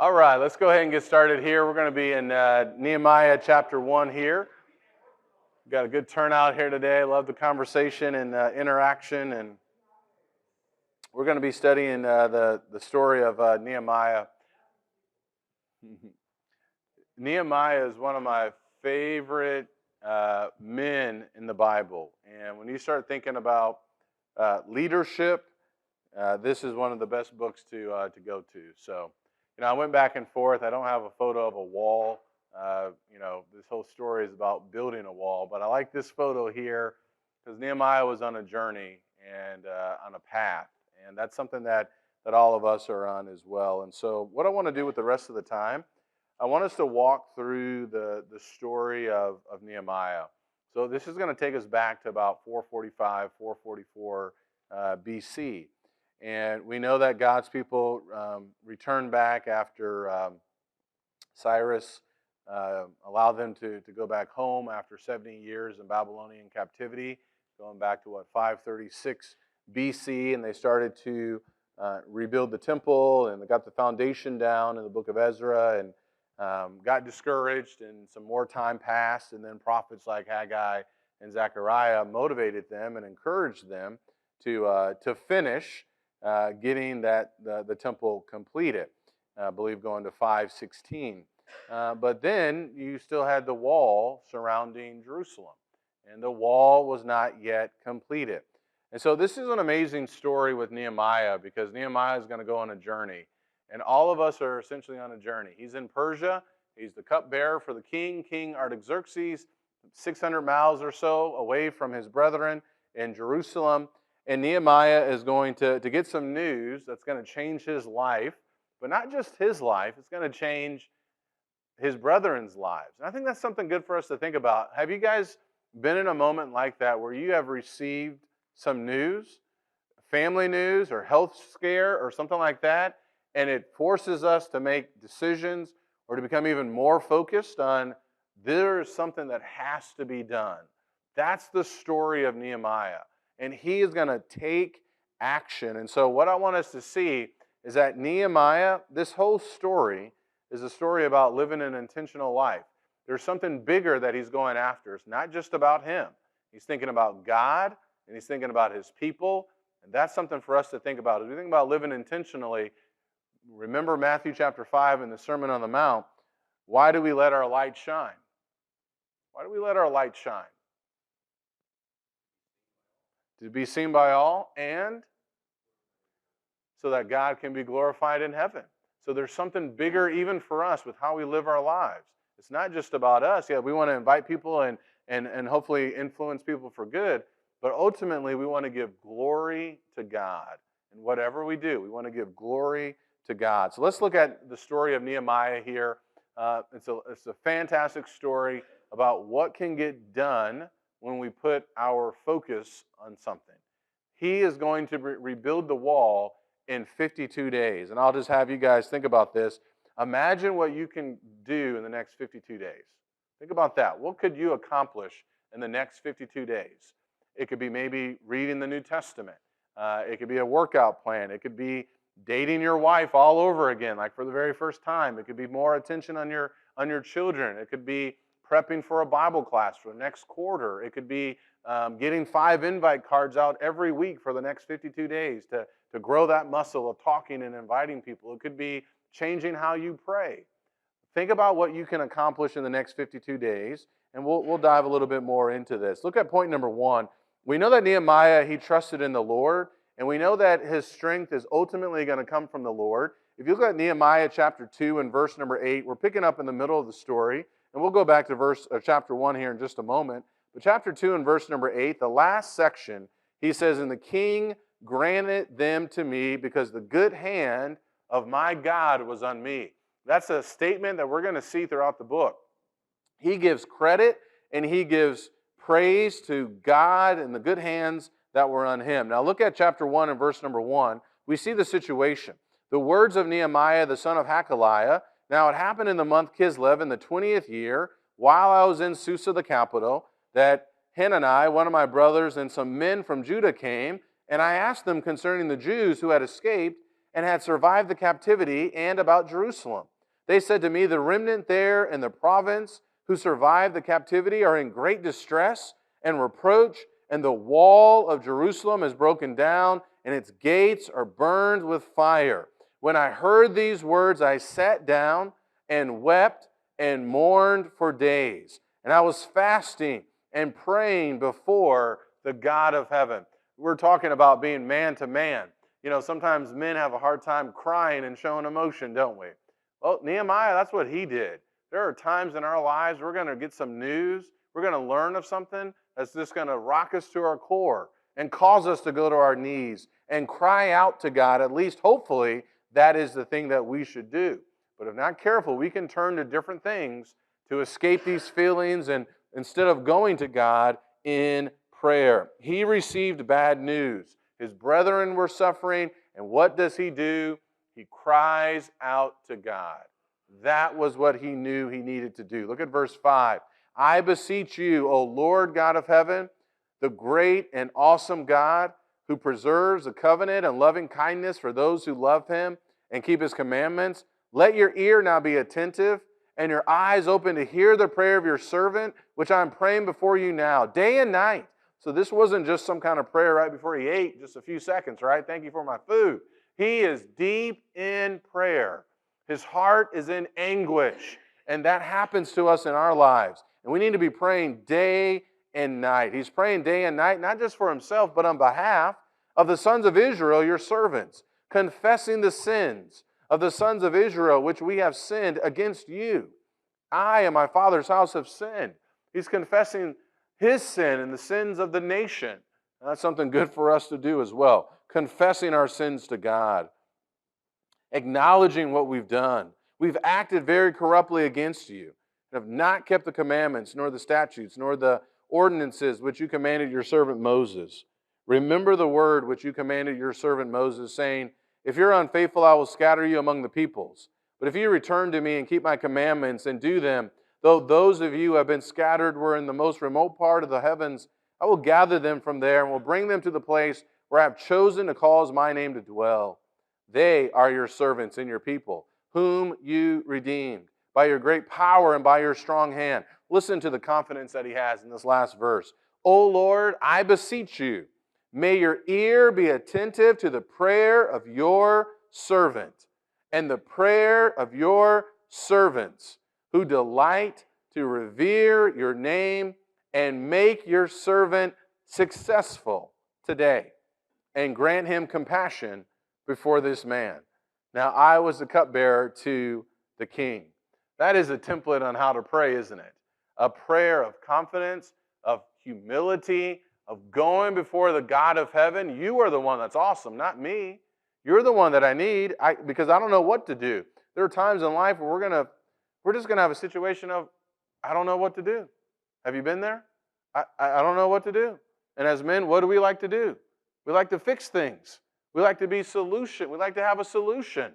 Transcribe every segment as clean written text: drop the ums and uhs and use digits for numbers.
All right, let's go ahead and get started here. We're going to be in Nehemiah chapter 1 here. We've got a good turnout here today. I love the conversation and interaction. And we're going to be studying the story of Nehemiah. Nehemiah is one of my favorite men in the Bible. And when you start thinking about leadership, this is one of the best books to go to. So, I went back and forth. I don't have a photo of a wall. This whole story is about building a wall. But I like this photo here because Nehemiah was on a journey and on a path. And that's something that all of us are on as well. And so what I want to do with the rest of the time, I want us to walk through the story of Nehemiah. So this is going to take us back to about 445, 444 BC. And we know that God's people returned back after Cyrus allowed them to go back home after 70 years in Babylonian captivity, going back to 536 BC, and they started to rebuild the temple, and they got the foundation down in the book of Ezra, and got discouraged, and some more time passed, and then prophets like Haggai and Zechariah motivated them and encouraged them to finish getting the temple completed. I believe going to 516. But then you still had the wall surrounding Jerusalem, and the wall was not yet completed. And so this is an amazing story with Nehemiah, because Nehemiah is going to go on a journey, and all of us are essentially on a journey. He's in Persia. He's the cupbearer for the king, King Artaxerxes, 600 miles or so away from his brethren in Jerusalem. And Nehemiah is going to get some news that's going to change his life, but not just his life, it's going to change his brethren's lives. And I think that's something good for us to think about. Have you guys been in a moment like that where you have received some news, family news or health scare or something like that, and it forces us to make decisions or to become even more focused on there is something that has to be done? That's the story of Nehemiah. And he is going to take action. And so what I want us to see is that Nehemiah, this whole story, is a story about living an intentional life. There's something bigger that he's going after. It's not just about him. He's thinking about God, and he's thinking about his people. And that's something for us to think about. As we think about living intentionally, remember Matthew chapter 5 in the Sermon on the Mount. Why do we let our light shine? Why do we let our light shine? To be seen by all, and so that God can be glorified in heaven. So there's something bigger even for us with how we live our lives. It's not just about us. Yeah, we want to invite people and hopefully influence people for good, but ultimately we want to give glory to God. And whatever we do, we want to give glory to God. So let's look at the story of Nehemiah here. It's a fantastic story about what can get done when we put our focus on something. He is going to rebuild the wall in 52 days. And I'll just have you guys think about this. Imagine what you can do in the next 52 days. Think about that. What could you accomplish in the next 52 days? It could be maybe reading the New Testament. It could be a workout plan. It could be dating your wife all over again, like for the very first time. It could be more attention on your children. It could be prepping for a Bible class for the next quarter. It could be getting 5 invite cards out every week for the next 52 days to grow that muscle of talking and inviting people. It could be changing how you pray. Think about what you can accomplish in the next 52 days, and we'll dive a little bit more into this. Look at point number 1. We know that Nehemiah, he trusted in the Lord, and we know that his strength is ultimately going to come from the Lord. If you look at Nehemiah chapter 2 and verse number 8, we're picking up in the middle of the story. And we'll go back to chapter 1 here in just a moment. But chapter 2 and verse number 8, the last section, he says, "And the king granted them to me because the good hand of my God was on me." That's a statement that we're going to see throughout the book. He gives credit and he gives praise to God and the good hands that were on him. Now look at chapter 1 and verse number 1. We see the situation. The words of Nehemiah, the son of Hakaliah. Now it happened in the month Kislev in the 20th year, while I was in Susa the capital, that Hanani, one of my brothers, and some men from Judah came, and I asked them concerning the Jews who had escaped and had survived the captivity and about Jerusalem. They said to me, the remnant there in the province who survived the captivity are in great distress and reproach, and the wall of Jerusalem is broken down, and its gates are burned with fire. When I heard these words, I sat down and wept and mourned for days. And I was fasting and praying before the God of heaven. We're talking about being man to man. You know, sometimes men have a hard time crying and showing emotion, don't we? Well, Nehemiah, that's what he did. There are times in our lives we're going to get some news, we're going to learn of something that's just going to rock us to our core and cause us to go to our knees and cry out to God. At least, hopefully, that is the thing that we should do. But if not careful, we can turn to different things to escape these feelings and instead of going to God in prayer. He received bad news. His brethren were suffering, and what does he do? He cries out to God. That was what he knew he needed to do. Look at verse 5. I beseech you, O Lord God of heaven, the great and awesome God who preserves the covenant and loving kindness for those who love him and keep his commandments, let your ear now be attentive and your eyes open to hear the prayer of your servant, which I'm praying before you now, day and night. So this wasn't just some kind of prayer right before he ate, just a few seconds, right? Thank you for my food. He is deep in prayer. His heart is in anguish, and that happens to us in our lives. And we need to be praying day and night. He's praying day and night, not just for himself, but on behalf of the sons of Israel, your servants, confessing the sins of the sons of Israel, which we have sinned against you. I and my father's house have sinned. He's confessing his sin and the sins of the nation. And that's something good for us to do as well. Confessing our sins to God. Acknowledging what we've done. We've acted very corruptly against you, and have not kept the commandments, nor the statutes, nor the ordinances which you commanded your servant Moses. Remember the word which you commanded your servant Moses, saying, if you're unfaithful, I will scatter you among the peoples. But if you return to me and keep my commandments and do them, though those of you who have been scattered were in the most remote part of the heavens, I will gather them from there and will bring them to the place where I have chosen to cause my name to dwell. They are your servants and your people, whom you redeemed by your great power and by your strong hand. Listen to the confidence that he has in this last verse. O Lord, I beseech you, may your ear be attentive to the prayer of your servant and the prayer of your servants who delight to revere your name and make your servant successful today and grant him compassion before this man. Now, I was the cupbearer to the king. That is a template on how to pray, isn't it? A prayer of confidence, of humility, of going before the God of heaven. You are the one that's awesome, not me. You're the one that I need because I don't know what to do. There are times in life where we're just going to have a situation of, I don't know what to do. Have you been there? I don't know what to do. And as men, what do we like to do? We like to fix things. We like to be solution. We like to have a solution.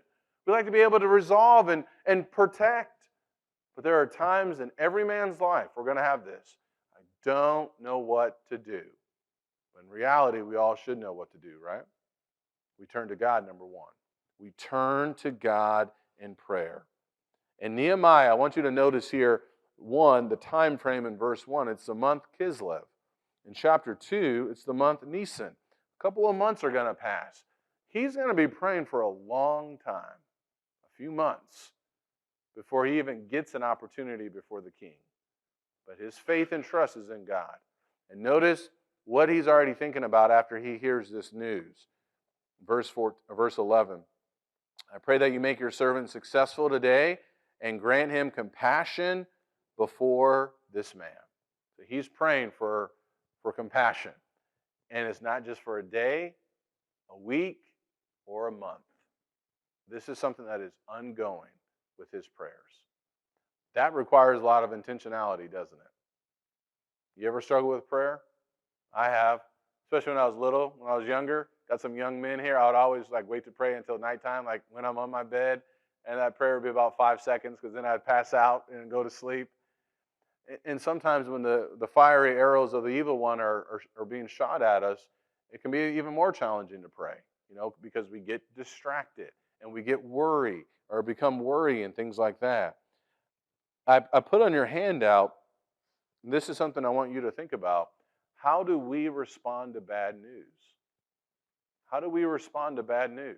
We like to be able to resolve and protect. But there are times in every man's life we're going to have this. I don't know what to do. But in reality, we all should know what to do, right? We turn to God, number one. We turn to God in prayer. And Nehemiah, I want you to notice here, one, the time frame in verse 1. It's the month Kislev. In chapter 2, it's the month Nisan. A couple of months are going to pass. He's going to be praying for a long time, a few months, before he even gets an opportunity before the king. But his faith and trust is in God. And notice what he's already thinking about after he hears this news. Verse 11, I pray that you make your servant successful today and grant him compassion before this man. So he's praying for compassion. And it's not just for a day, a week, or a month. This is something that is ongoing with his prayers. That requires a lot of intentionality, doesn't it? You ever struggle with prayer? I have, especially when I was little, when I was younger. Got some young men here. I would always wait to pray until nighttime, when I'm on my bed, and that prayer would be about 5 seconds because then I'd pass out and go to sleep. And sometimes when the fiery arrows of the evil one are being shot at us, it can be even more challenging to pray, because we get distracted and we get worried or become worry and things like that. I put on your handout, and this is something I want you to think about. How do we respond to bad news? How do we respond to bad news?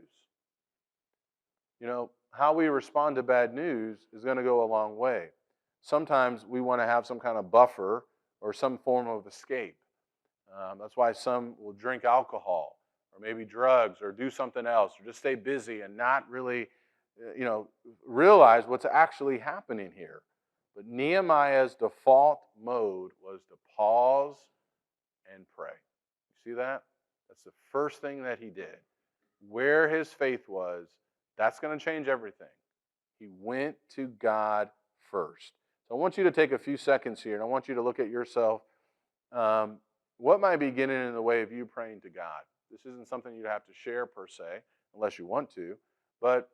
How we respond to bad news is going to go a long way. Sometimes we want to have some kind of buffer or some form of escape. That's why some will drink alcohol or maybe drugs or do something else or just stay busy and not really, realize what's actually happening here. But Nehemiah's default mode was to pause and pray. You see that? That's the first thing that he did. Where his faith was, that's going to change everything. He went to God first. So I want you to take a few seconds here, and I want you to look at yourself. What might be getting in the way of you praying to God? This isn't something you have to share per se, unless you want to, but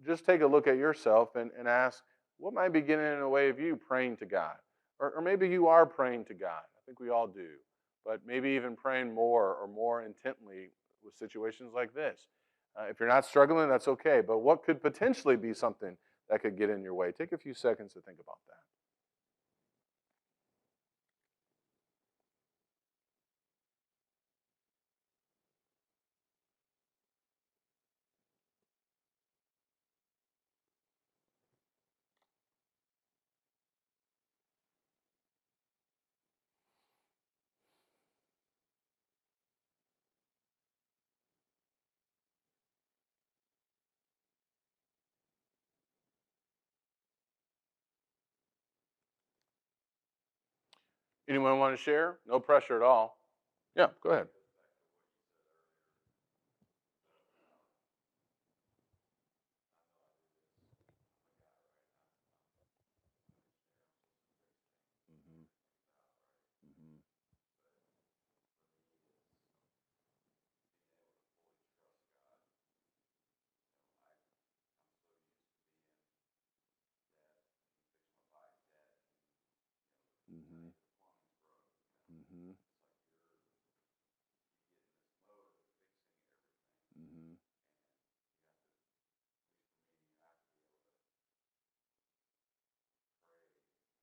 just take a look at yourself and ask, what might be getting in the way of you praying to God? Or maybe you are praying to God. I think we all do. But maybe even praying more or more intently with situations like this. If you're not struggling, that's okay. But what could potentially be something that could get in your way? Take a few seconds to think about that. Anyone want to share? No pressure at all. Yeah, go ahead. Mm-hmm. Mm-hmm. Mm-hmm. Mm-hmm. Mm-hmm.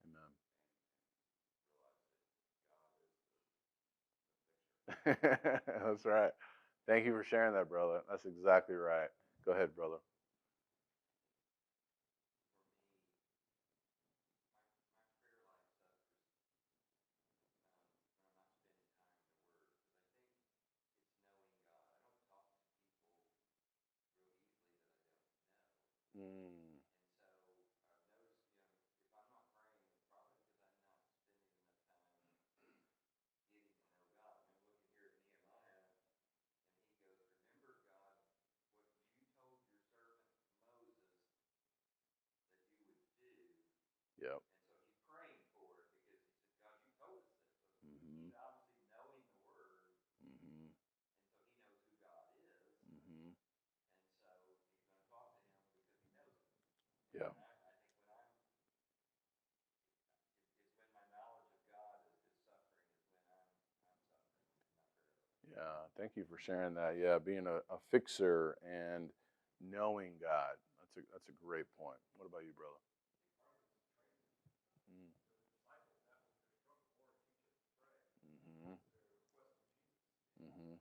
Amen. That's right. Thank you for sharing that, brother. That's exactly right. Go ahead, brother. Mm. Yep. Mm-hmm. Mm-hmm. Mm-hmm. Yeah. Yeah. Thank you for sharing that. Yeah, being a fixer and knowing God. That's a great point. What about you, brother? Mm. Mm-hmm. Mm-hmm.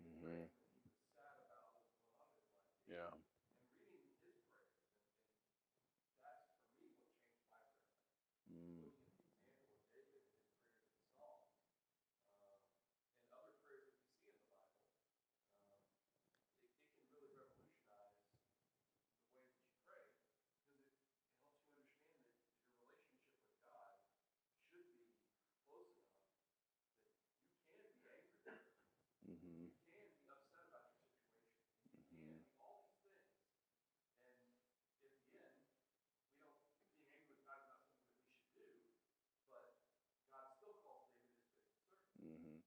Mm-hmm. Yeah. Mm. Mm-hmm. Mm-hmm. Mm-hmm.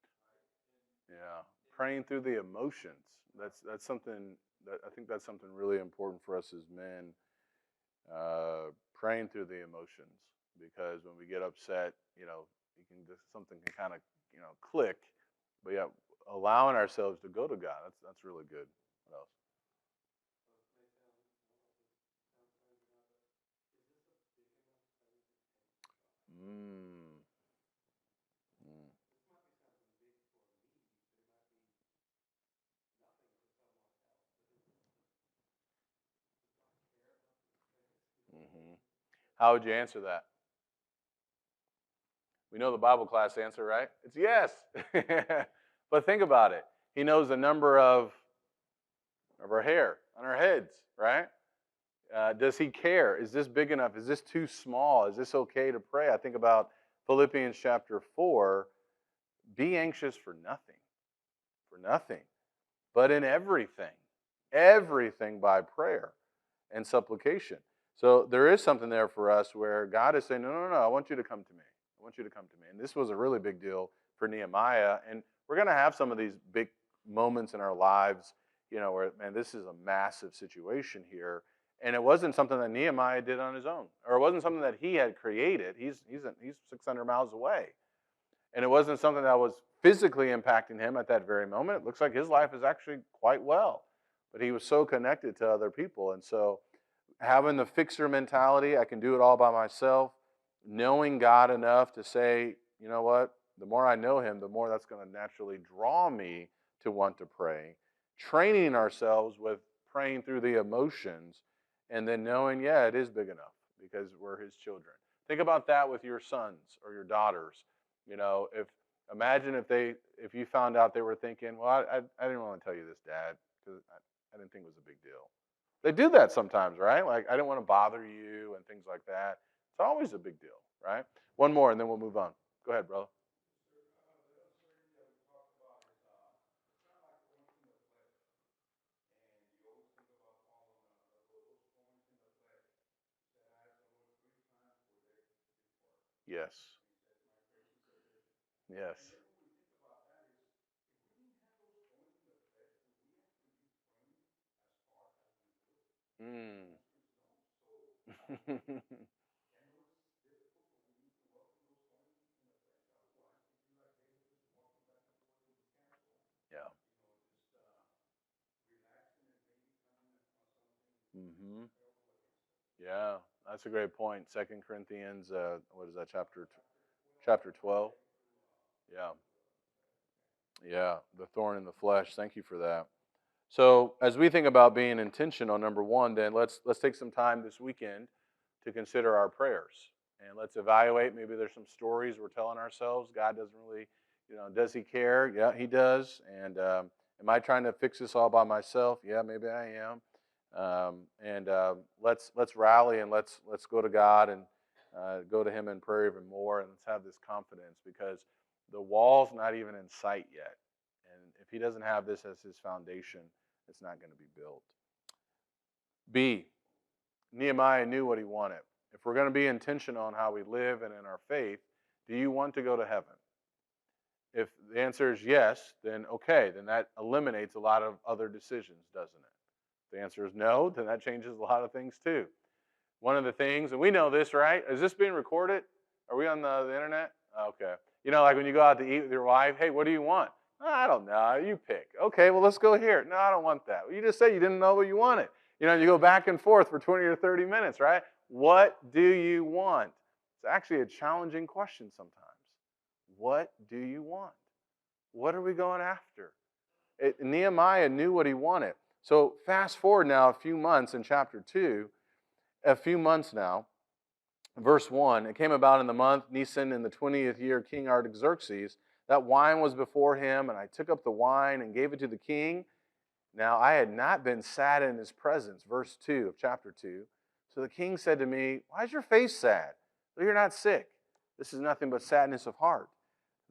Yeah. praying through the emotions. That's something that I think that's something really important for us as men. Praying through the emotions, because when we get upset, you can just something can kind of click. But yeah, allowing ourselves to go to God. That's really good. What else? Mm. Mm. Hmm. How would you answer that? We know the Bible class answer, right? It's yes. But think about it. He knows the number of our hair on our heads, right? Does he care? Is this big enough? Is this too small? Is this okay to pray? I think about Philippians chapter 4. Be anxious for nothing, but in everything by prayer and supplication. So there is something there for us where God is saying, no, no, no, I want you to come to me. I want you to come to me. And this was a really big deal for Nehemiah. And we're going to have some of these big moments in our lives, where, man, this is a massive situation here. And it wasn't something that Nehemiah did on his own, or it wasn't something that he had created. He's 600 miles away. And it wasn't something that was physically impacting him at that very moment. It looks like his life is actually quite well. But he was so connected to other people. And so having the fixer mentality, I can do it all by myself, knowing God enough to say, you know what, the more I know him, the more that's going to naturally draw me to want to pray. Training ourselves with praying through the emotions, and then knowing, yeah, it is big enough because we're his children. Think about that with your sons or your daughters. If imagine if you found out they were thinking, well, I didn't want to tell you this, Dad, because I didn't think it was a big deal. They do that sometimes, right? Like, I didn't want to bother you and things like that. It's always a big deal, right? One more, and then we'll move on. Go ahead, brother. Yes. Yes. Mm. Yeah. Hmm. Yeah, that's a great point. 2 Corinthians, what is that, chapter 12? Yeah. Yeah, the thorn in the flesh. Thank you for that. So, as we think about being intentional, number one, then let's take some time this weekend to consider our prayers, and let's evaluate. Maybe there's some stories we're telling ourselves. God doesn't really, does He care? Yeah, He does. And am I trying to fix this all by myself? Yeah, maybe I am. And let's rally and let's go to God and go to Him in prayer even more, and let's have this confidence because the wall's not even in sight yet. And if He doesn't have this as His foundation, it's not going to be built. B, Nehemiah knew what he wanted. If we're going to be intentional on how we live and in our faith, do you want to go to heaven? If the answer is yes, then okay, then that eliminates a lot of other decisions, doesn't it? If the answer is no, then that changes a lot of things too. One of the things, and we know this, right? Is this being recorded? Are we on the internet? Okay. Like when you go out to eat with your wife, hey, what do you want? "Oh, I don't know. You pick. Okay, well, let's go here. No, I don't want that. Well, you just said you didn't know what you wanted. You go back and forth for 20 or 30 minutes, right? What do you want? It's actually a challenging question sometimes. What do you want? What are we going after? Nehemiah knew what he wanted. So fast forward now a few months in chapter 2, a few months now, verse 1, it came about in the month Nisan in the 20th year of King Artaxerxes, that wine was before him, and I took up the wine and gave it to the king. Now I had not been sad in his presence, verse 2 of chapter 2. So the king said to me, why is your face sad? Though you're not sick. This is nothing but sadness of heart.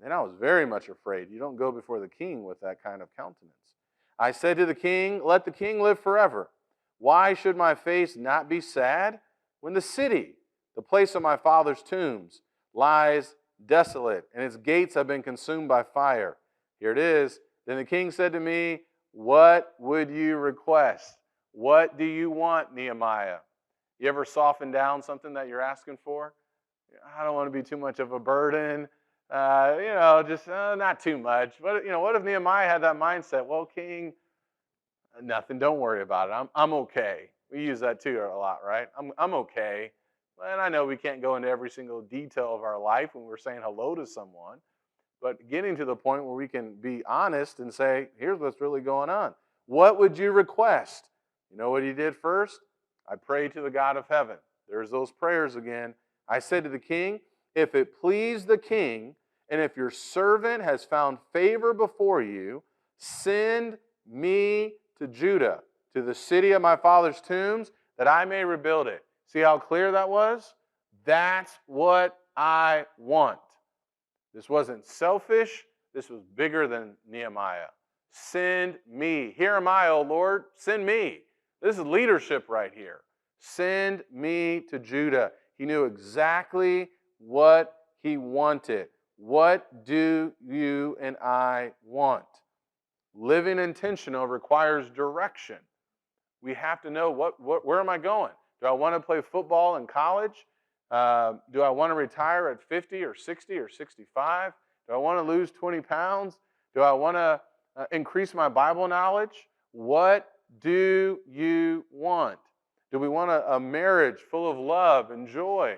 Then I was very much afraid. You don't go before the king with that kind of countenance. I said to the king, let the king live forever. Why should my face not be sad when the city, the place of my father's tombs, lies desolate and its gates have been consumed by fire? Here it is. Then the king said to me, what would you request? What do you want, Nehemiah? You ever soften down something that you're asking for? I don't want to be too much of a burden. Just not too much. But what if Nehemiah had that mindset? Well, king, nothing. Don't worry about it. I'm okay. We use that too a lot, right? I'm okay. And I know we can't go into every single detail of our life when we're saying hello to someone, but getting to the point where we can be honest and say, here's what's really going on. What would you request? You know what he did first? I prayed to the God of heaven. There's those prayers again. I said to the king, if it please the king, and if your servant has found favor before you, send me to Judah, to the city of my father's tombs, that I may rebuild it. See how clear that was? That's what I want. This wasn't selfish. This was bigger than Nehemiah. Send me. Here am I, O Lord. Send me. This is leadership right here. Send me to Judah. He knew exactly what he wanted. What do you and I want? Living intentional requires direction. We have to know where am I going? Do I want to play football in college? Do I want to retire at 50 or 60 or 65? Do I want to lose 20 pounds? Do I want to increase my Bible knowledge? What do you want? Do we want a marriage full of love and joy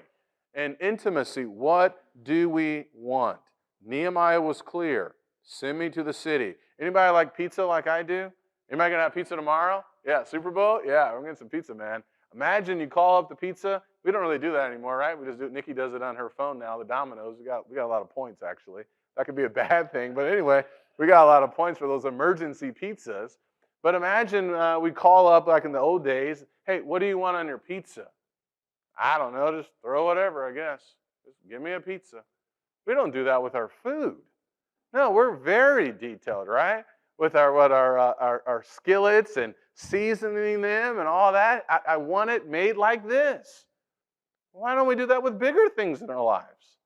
and intimacy? What do we want? Nehemiah was clear. Send me to the city. Anybody like pizza like I do? Anybody going to have pizza tomorrow? Yeah, Super Bowl? Yeah, we're getting some pizza, man. Imagine you call up the pizza. We don't really do that anymore, right? We just do it. Nikki does it on her phone now, the Domino's. We got a lot of points, actually. That could be a bad thing. But anyway, we got a lot of points for those emergency pizzas. But imagine we call up like in the old days, hey, what do you want on your pizza? I don't know, just throw whatever, I guess. Just give me a pizza. We don't do that with our food. No, we're very detailed, right? With our skillets and seasoning them and all that. I want it made like this. Why don't we do that with bigger things in our lives?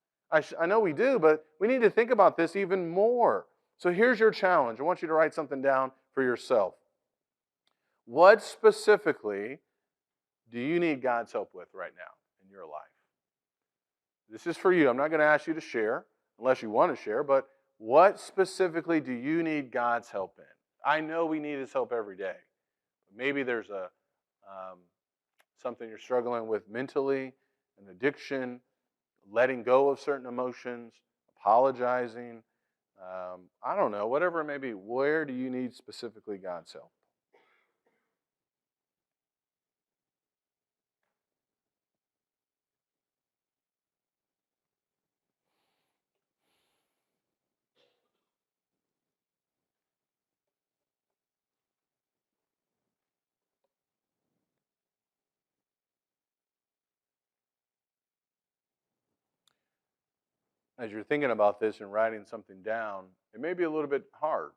I know we do, but we need to think about this even more. So here's your challenge. I want you to write something down for yourself. What specifically do you need God's help with right now in your life? This is for you. I'm not going to ask you to share unless you want to share, but what specifically do you need God's help in? I know we need His help every day. Maybe there's something you're struggling with mentally, an addiction, letting go of certain emotions, apologizing. I don't know, whatever it may be. Where do you need specifically God's help? As you're thinking about this and writing something down, it may be a little bit hard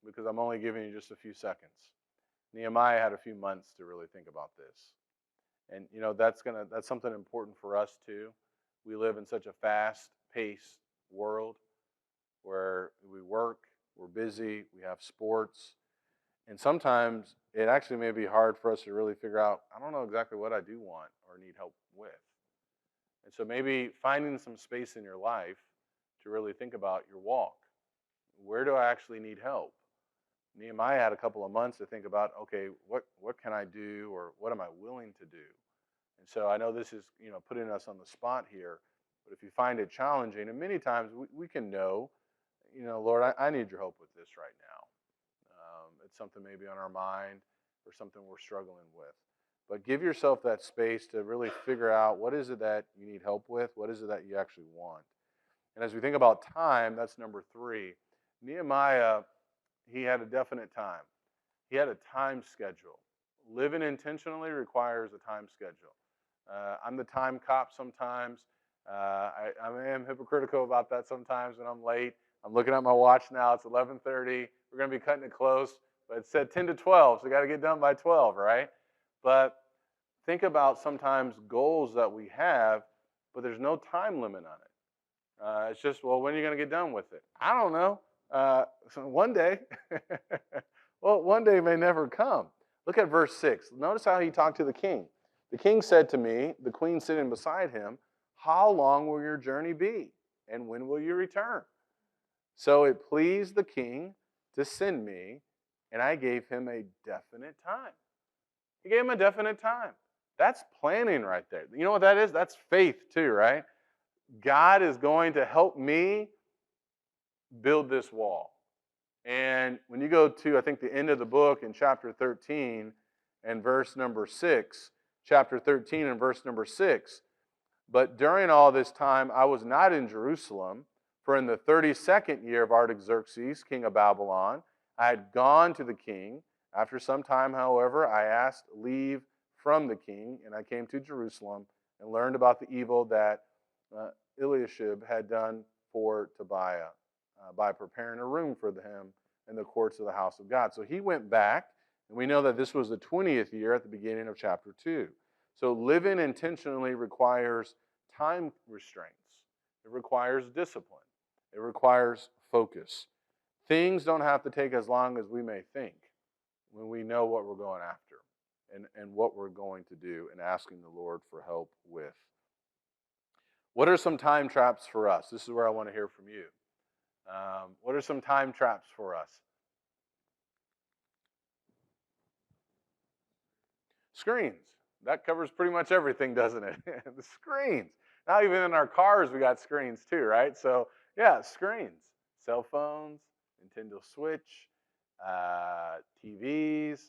because I'm only giving you just a few seconds. Nehemiah had a few months to really think about this. And that's something important for us too. We live in such a fast-paced world where we work, we're busy, we have sports, and sometimes it actually may be hard for us to really figure out, I don't know exactly what I do want or need help with. And so maybe finding some space in your life to really think about your walk. Where do I actually need help? Nehemiah had a couple of months to think about, okay, what can I do or what am I willing to do? And so I know this is, putting us on the spot here, but if you find it challenging, and many times we can know, Lord, I need your help with this right now. It's something maybe on our mind or something we're struggling with. But give yourself that space to really figure out what is it that you need help with, what is it that you actually want. And as we think about time, that's number 3. Nehemiah, he had a definite time. He had a time schedule. Living intentionally requires a time schedule. I'm the time cop sometimes. I am hypocritical about that sometimes when I'm late. I'm looking at my watch now. It's 11:30. We're going to be cutting it close. But it said 10 to 12, so we got to get done by 12, right? But think about sometimes goals that we have, but there's no time limit on it. It's just, well, when are you going to get done with it? I don't know. So one day, well, one day may never come. Look at verse 6. Notice how he talked to the king. The king said to me, the queen sitting beside him, how long will your journey be? And when will you return? So it pleased the king to send me, and I gave him a definite time. He gave him a definite time. That's planning right there. You know what that is? That's faith too, right? God is going to help me build this wall. And when you go to, I think, the end of the book in chapter 13 and verse number 6, chapter 13 and verse number 6, but during all this time I was not in Jerusalem, for in the 32nd year of Artaxerxes, king of Babylon, I had gone to the king. After some time, however, I asked leave from the king, and I came to Jerusalem and learned about the evil that Eliashib had done for Tobiah by preparing a room for him in the courts of the house of God. So he went back, and we know that this was the 20th year at the beginning of chapter 2. So living intentionally requires time restraints. It requires discipline. It requires focus. Things don't have to take as long as we may think when we know what we're going after and what we're going to do and asking the Lord for help with. What are some time traps for us? This is where I want to hear from you. What are some time traps for us? Screens. That covers pretty much everything, doesn't it? The screens. Now even in our cars we got screens too, right? So yeah, screens. Cell phones, Nintendo Switch, TVs.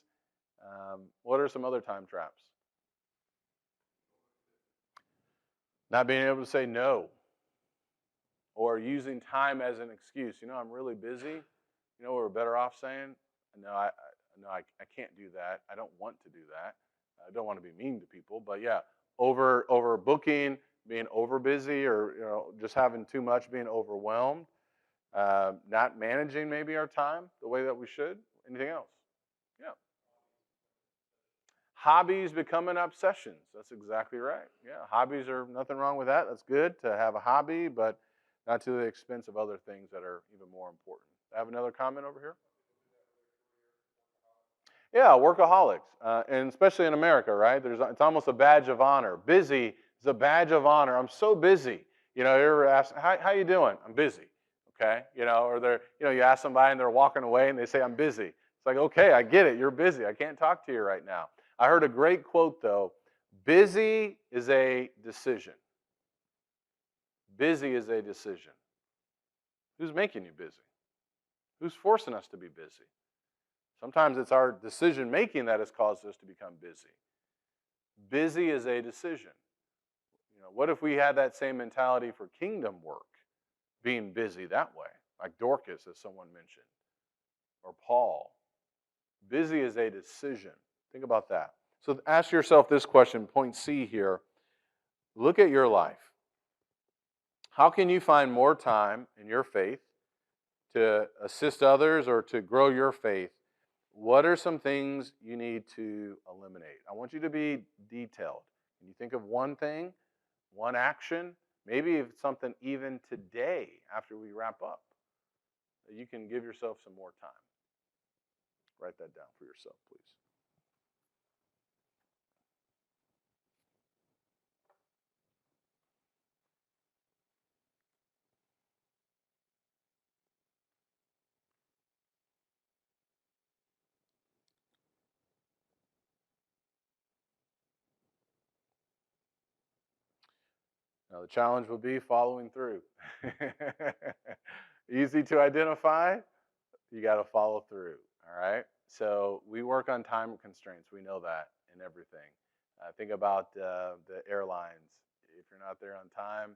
What are some other time traps? Not being able to say no. Or using time as an excuse. You know, I'm really busy. You know, we're better off saying, no, I can't do that. I don't want to do that. I don't want to be mean to people, but yeah, over booking, being over busy, or just having too much, being overwhelmed, not managing maybe our time the way that we should. Anything else? Yeah. Hobbies becoming obsessions. That's exactly right. Yeah, hobbies are nothing wrong with that. That's good to have a hobby, but not to the expense of other things that are even more important. I have another comment over here. Yeah, workaholics, and especially in America, right? It's almost a badge of honor. Busy is a badge of honor. I'm so busy. You know, you ever ask, how you doing? I'm busy. Okay, or you ask somebody and they're walking away and they say, I'm busy. It's like, okay, I get it. You're busy. I can't talk to you right now. I heard a great quote though. Busy is a decision. Busy is a decision. Who's making you busy? Who's forcing us to be busy? Sometimes it's our decision making that has caused us to become busy. Busy is a decision. What if we had that same mentality for kingdom work, being busy that way, like Dorcas, as someone mentioned, or Paul? Busy is a decision. Think about that. So ask yourself this question, point C here. Look at your life. How can you find more time in your faith to assist others or to grow your faith? What are some things you need to eliminate? I want you to be detailed. Can you think of one thing, one action, maybe it's something even today after we wrap up, that you can give yourself some more time? Write that down for yourself, please. Now, the challenge will be following through. Easy to identify, you got to follow through, all right? So we work on time constraints. We know that in everything. Think about the airlines. If you're not there on time,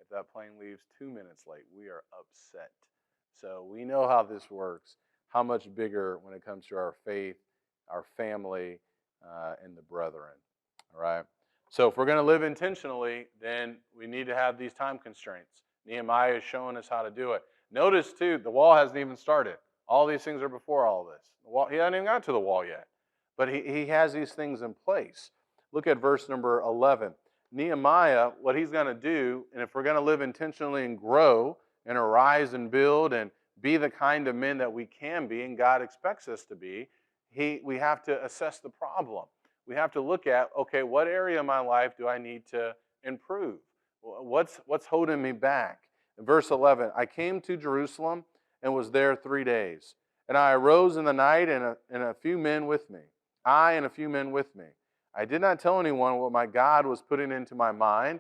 if that plane leaves 2 minutes late, we are upset. So we know how this works, how much bigger when it comes to our faith, our family, and the brethren, all right? So if we're going to live intentionally, then we need to have these time constraints. Nehemiah is showing us how to do it. Notice, too, the wall hasn't even started. All these things are before all this. He hasn't even got to the wall yet. But he has these things in place. Look at verse number 11. Nehemiah, what he's going to do, and if we're going to live intentionally and grow and arise and build and be the kind of men that we can be and God expects us to be, we have to assess the problem. We have to look at, okay, what area of my life do I need to improve? What's holding me back? In verse 11, I came to Jerusalem and was there 3 days. And I arose in the night and a few men with me. I and a few men with me. I did not tell anyone what my God was putting into my mind.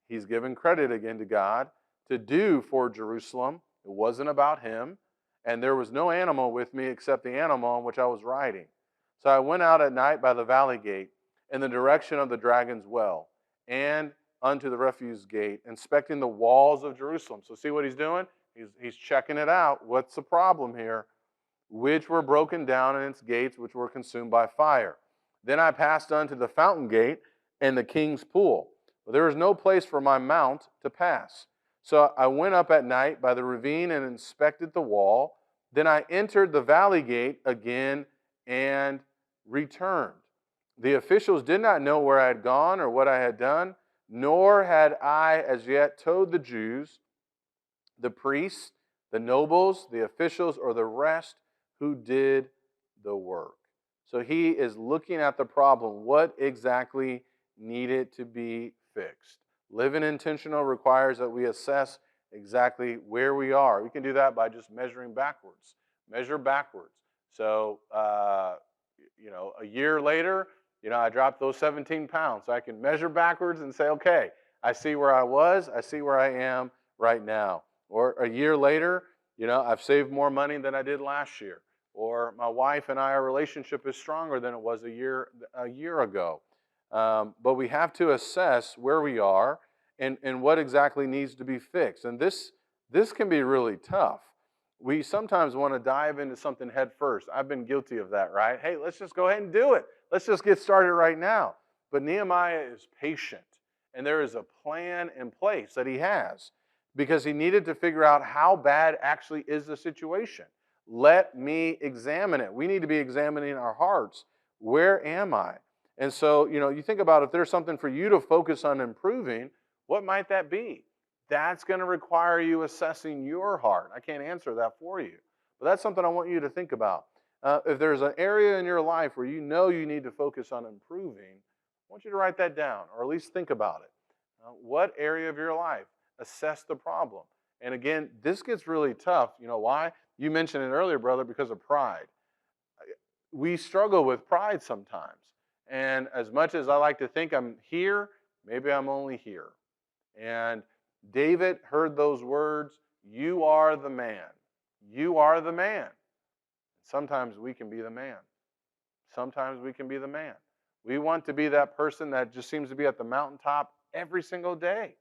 He's given credit again to God to do for Jerusalem. It wasn't about him. And there was no animal with me except the animal on which I was riding. So I went out at night by the valley gate in the direction of the dragon's well and unto the refuse gate, inspecting the walls of Jerusalem. So see what he's doing? He's checking it out. What's the problem here? Which were broken down, and its gates which were consumed by fire. Then I passed unto the fountain gate and the king's pool. But there was no place for my mount to pass. So I went up at night by the ravine and inspected the wall. Then I entered the valley gate again and returned. The officials did not know where I had gone or what I had done, nor had I as yet told the Jews, the priests, the nobles, the officials, or the rest who did the work. So he is looking at the problem. What exactly needed to be fixed? Living intentional requires that we assess exactly where we are. We can do that by just measuring backwards. Measure backwards. So, a year later, I dropped those 17 pounds. So I can measure backwards and say, okay, I see where I was. I see where I am right now. Or a year later, I've saved more money than I did last year. Or my wife and I, our relationship is stronger than it was a year ago. But we have to assess where we are and what exactly needs to be fixed. And this can be really tough. We sometimes want to dive into something head first. I've been guilty of that, right? Hey, let's just go ahead and do it. Let's just get started right now. But Nehemiah is patient, and there is a plan in place that he has because he needed to figure out how bad actually is the situation. Let me examine it. We need to be examining our hearts. Where am I? And so, you think about if there's something for you to focus on improving, what might that be? That's going to require you assessing your heart. I can't answer that for you, but that's something I want you to think about. If there's an area in your life where you need to focus on improving, I want you to write that down or at least think about it. What area of your life? Assess the problem. And again, this gets really tough. You know why? You mentioned it earlier, brother, because of pride. We struggle with pride sometimes. And as much as I like to think I'm here, maybe I'm only here. And David heard those words, you are the man. You are the man. Sometimes we can be the man. Sometimes we can be the man. We want to be that person that just seems to be at the mountaintop every single day.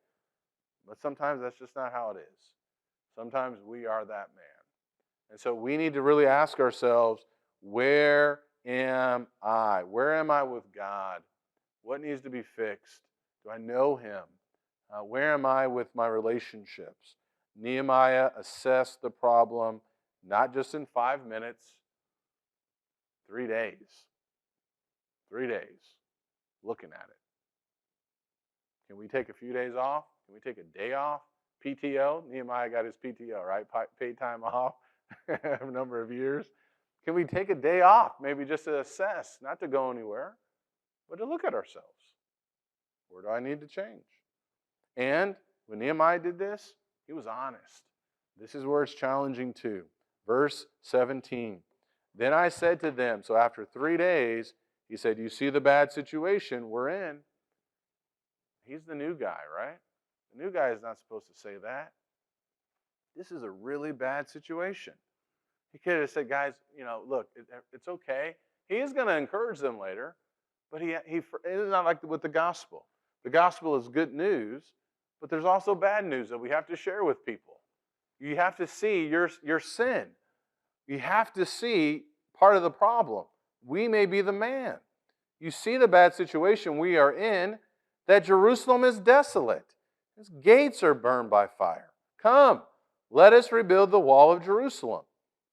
But sometimes that's just not how it is. Sometimes we are that man. And so we need to really ask ourselves, where am I? Where am I with God? What needs to be fixed? Do I know him? Where am I with my relationships? Nehemiah assessed the problem not just in 5 minutes, 3 days. 3 days looking at it. Can we take a few days off? Can we take a day off? PTO? Nehemiah got his PTO, right? Paid time off a number of years. Can we take a day off, maybe just to assess, not to go anywhere, but to look at ourselves? Where do I need to change? And when Nehemiah did this, he was honest. This is where it's challenging too. Verse 17. Then I said to them, so after 3 days, he said, you see the bad situation we're in? He's the new guy, right? The new guy is not supposed to say that. This is a really bad situation. He could have said, guys, look, it's okay. He is going to encourage them later, but it is not like with the gospel. The gospel is good news, but there's also bad news that we have to share with people. You have to see your sin. You have to see part of the problem. We may be the man. You see the bad situation we are in, that Jerusalem is desolate. Its gates are burned by fire. Come, let us rebuild the wall of Jerusalem,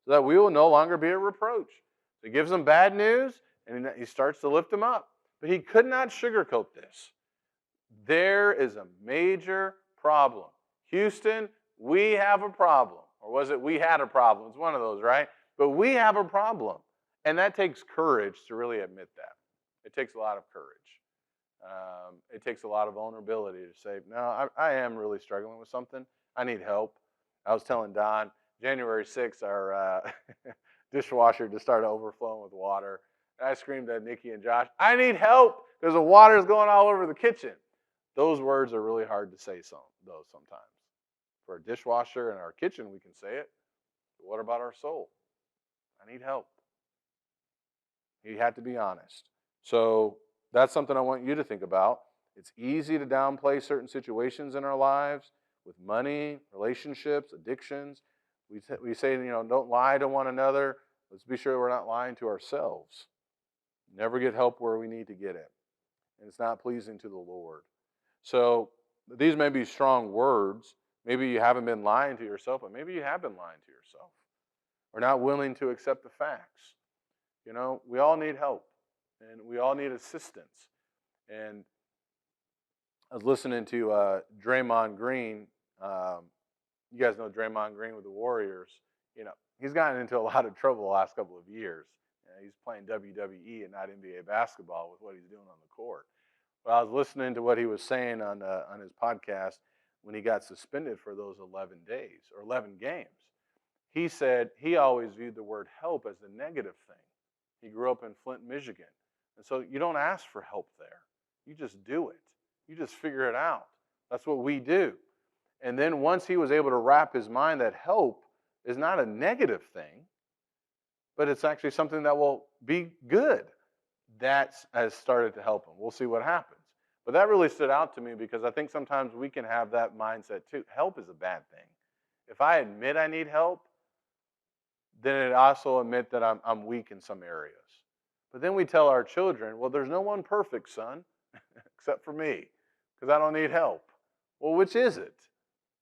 so that we will no longer be a reproach. So he gives them bad news, and he starts to lift them up. But he could not sugarcoat this. There is a major problem. Houston, we have a problem. Or was it we had a problem? It's one of those, right? But we have a problem. And that takes courage to really admit that. It takes a lot of courage. It takes a lot of vulnerability to say, no, I am really struggling with something. I need help. I was telling Don, January 6th, our dishwasher just started overflowing with water. And I screamed at Nikki and Josh, I need help because the water is going all over the kitchen. Those words are really hard to say though sometimes. For a dishwasher in our kitchen, we can say it. But what about our soul? I need help. He had to be honest. So that's something I want you to think about. It's easy to downplay certain situations in our lives with money, relationships, addictions. We say, don't lie to one another. Let's be sure we're not lying to ourselves. Never get help where we need to get it. And it's not pleasing to the Lord. So these may be strong words. Maybe you haven't been lying to yourself, but maybe you have been lying to yourself. Or not willing to accept the facts. We all need help. And we all need assistance. And I was listening to Draymond Green. You guys know Draymond Green with the Warriors. He's gotten into a lot of trouble the last couple of years. He's playing WWE and not NBA basketball with what he's doing on the court. But I was listening to what he was saying on his podcast when he got suspended for those 11 days or 11 games. He said he always viewed the word help as a negative thing. He grew up in Flint, Michigan. And so you don't ask for help there. You just do it. You just figure it out. That's what we do. And then once he was able to wrap his mind that help is not a negative thing, but it's actually something that will be good, that has started to help him. We'll see what happens. But that really stood out to me because I think sometimes we can have that mindset too. Help is a bad thing. If I admit I need help, then it also admit that I'm weak in some areas. But then we tell our children, well, there's no one perfect, son, except for me, because I don't need help. Well, which is it?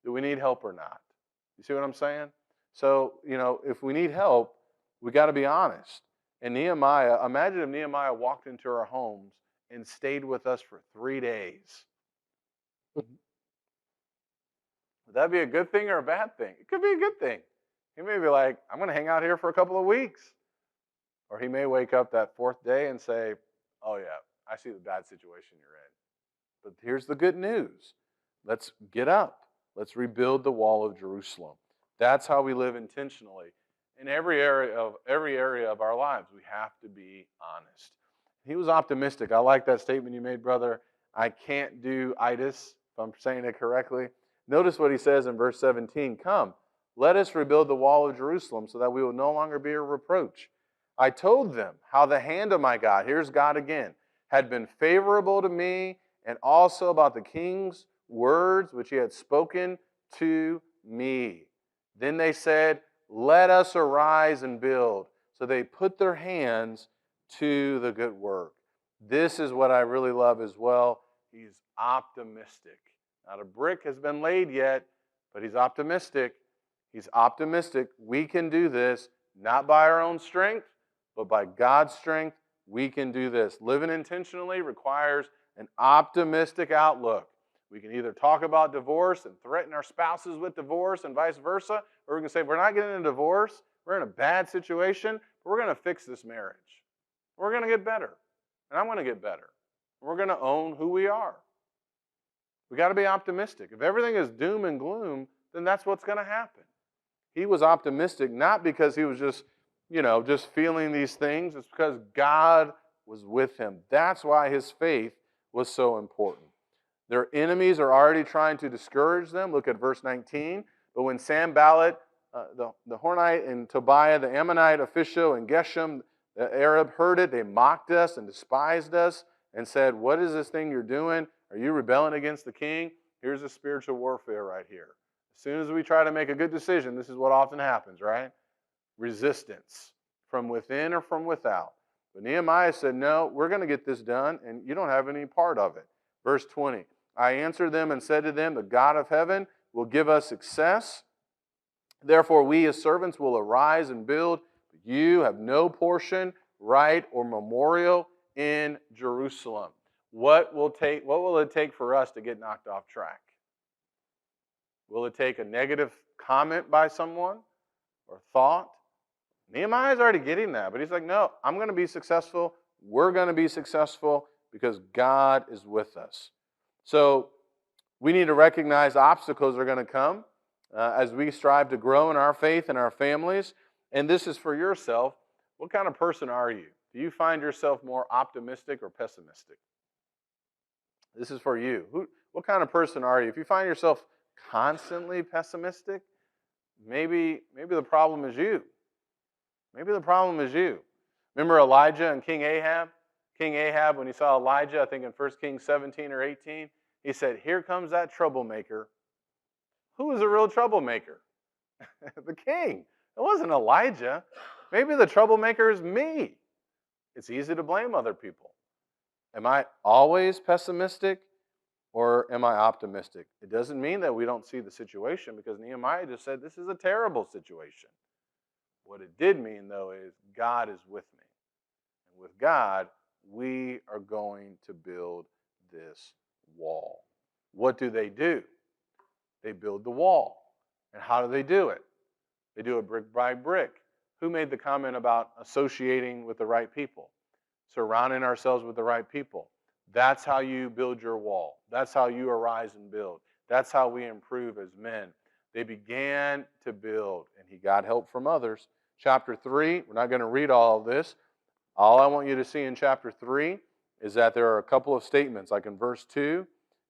Do we need help or not? You see what I'm saying? So, if we need help, we got to be honest. And Nehemiah, imagine if Nehemiah walked into our homes and stayed with us for 3 days. Would that be a good thing or a bad thing? It could be a good thing. He may be like, I'm going to hang out here for a couple of weeks. Or he may wake up that 4th day and say, oh yeah, I see the bad situation you're in. But here's the good news. Let's get up. Let's rebuild the wall of Jerusalem. That's how we live intentionally. In every area of our lives, we have to be honest. He was optimistic. I like that statement you made, brother. I can't do itis, if I'm saying it correctly. Notice what he says in verse 17. Come, let us rebuild the wall of Jerusalem so that we will no longer be a reproach. I told them how the hand of my God, here's God again, had been favorable to me, and also about the king's words which he had spoken to me. Then they said, let us arise and build. So they put their hands to the good work. This is what I really love as well. He's optimistic. Not a brick has been laid yet, but he's optimistic. He's optimistic. We can do this, not by our own strength, but by God's strength, we can do this. Living intentionally requires an optimistic outlook. We can either talk about divorce and threaten our spouses with divorce and vice versa, or we can say, we're not getting a divorce, we're in a bad situation, but we're going to fix this marriage. We're going to get better, and I'm going to get better. We're going to own who we are. We got to be optimistic. If everything is doom and gloom, then that's what's going to happen. He was optimistic not because he was just feeling these things. It's because God was with him. That's why his faith was so important. Their enemies are already trying to discourage them. Look at verse 19. But when Sanballat, the Hornite, and Tobiah, the Ammonite official, and Geshem, the Arab, heard it, they mocked us and despised us and said, what is this thing you're doing? Are you rebelling against the king? Here's a spiritual warfare right here. As soon as we try to make a good decision, this is what often happens, right? Resistance from within or from without. But Nehemiah said, no, we're going to get this done, and you don't have any part of it. Verse 20, I answered them and said to them, the God of heaven will give us success. Therefore, we as servants will arise and build. But you have no portion, right, or memorial in Jerusalem. What will it take for us to get knocked off track? Will it take a negative comment by someone or thought? Nehemiah's already getting that, but he's like, no, I'm going to be successful. We're going to be successful because God is with us. So we need to recognize obstacles are going to come as we strive to grow in our faith and our families. And this is for yourself. What kind of person are you? Do you find yourself more optimistic or pessimistic? This is for you. What kind of person are you? If you find yourself constantly pessimistic, maybe the problem is you. Maybe the problem is you. Remember Elijah and King Ahab? King Ahab, when he saw Elijah, I think in 1 Kings 17 or 18, he said, here comes that troublemaker. Who was a real troublemaker? The king. It wasn't Elijah. Maybe the troublemaker is me. It's easy to blame other people. Am I always pessimistic or am I optimistic? It doesn't mean that we don't see the situation, because Nehemiah just said this is a terrible situation. What it did mean, though, is God is with me. And with God, we are going to build this wall. What do? They build the wall. And how do they do it? They do it brick by brick. Who made the comment about associating with the right people? Surrounding ourselves with the right people. That's how you build your wall. That's how you arise and build. That's how we improve as men. They began to build, and he got help from others. Chapter 3, we're not going to read all of this. All I want you to see in chapter 3 is that there are a couple of statements, like in verse 2,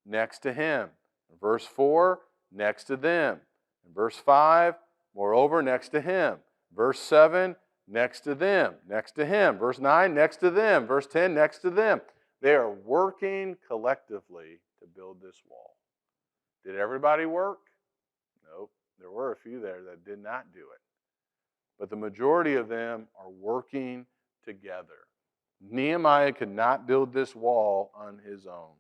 next to him. In verse 4, next to them. In verse 5, moreover, next to him. Verse 7, next to them, next to him. Verse 9, next to them. Verse 10, next to them. They are working collectively to build this wall. Did everybody work? Nope. There were a few there that did not do it. But the majority of them are working together. Nehemiah could not build this wall on his own.